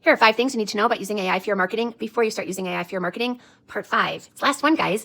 Here are 5 things you need to know about using AI for your marketing before you start using AI for your marketing. Part 5. It's the last one, guys.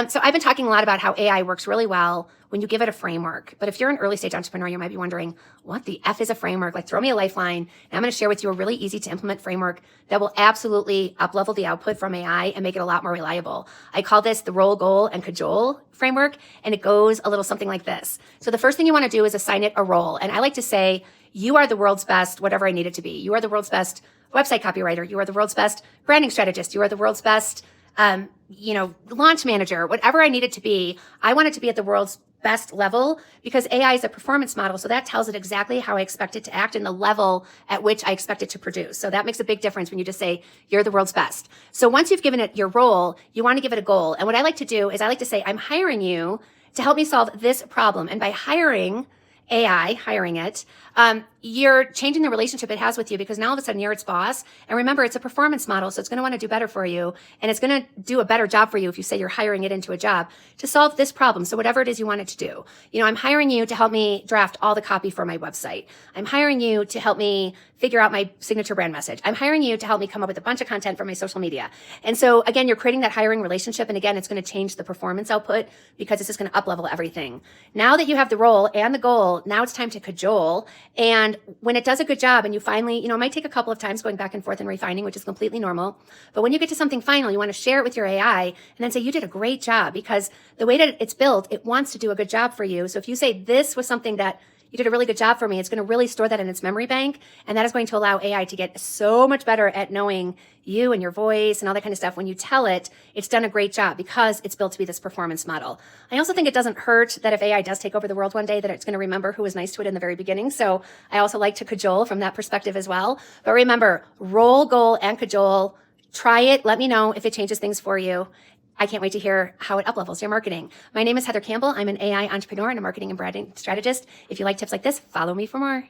So I've been talking a lot about how AI works really well when you give it a framework. But if you're an early stage entrepreneur, you might be wondering, what the F is a framework? Like, throw me a lifeline. And I'm going to share with you a really easy to implement framework that will absolutely up-level the output from AI and make it a lot more reliable. I call this the roll, goal, and cajole framework. And it goes a little something like this. So the first thing you want to do is assign it a role. And I like to say, you are the world's best, whatever I need it to be. You are the world's best website copywriter. You are the world's best branding strategist. You are the world's best, launch manager, whatever I need it to be. I want it to be at the world's best level because AI is a performance model. So that tells it exactly how I expect it to act and the level at which I expect it to produce. So that makes a big difference when you just say, you're the world's best. So once you've given it your role, you want to give it a goal. And what I like to do is I like to say, I'm hiring you to help me solve this problem. And by hiring it, you're changing the relationship it has with you because now all of a sudden you're its boss. And remember, it's a performance model, so it's going to want to do better for you. And it's going to do a better job for you if you say you're hiring it into a job to solve this problem. So whatever it is you want it to do. I'm hiring you to help me draft all the copy for my website. I'm hiring you to help me figure out my signature brand message. I'm hiring you to help me come up with a bunch of content for my social media. And so again, you're creating that hiring relationship. And again, it's going to change the performance output because it's just going to up-level everything. Now that you have the role and the goal, now it's time to cajole. And when it does a good job and you finally, it might take a couple of times going back and forth and refining, which is completely normal. But when you get to something final, you want to share it with your AI and then say, you did a great job, because the way that it's built, it wants to do a good job for you. So if you say this was something that you did a really good job for me, it's going to really store that in its memory bank. And that is going to allow AI to get so much better at knowing you and your voice and all that kind of stuff. When you tell it, it's done a great job because it's built to be this performance model. I also think it doesn't hurt that if AI does take over the world one day, that it's going to remember who was nice to it in the very beginning. So I also like to cajole from that perspective as well. But remember, roll, goal, and cajole. Try it. Let me know if it changes things for you. I can't wait to hear how it up-levels your marketing. My name is Heather Campbell. I'm an AI entrepreneur and a marketing and branding strategist. If you like tips like this, follow me for more.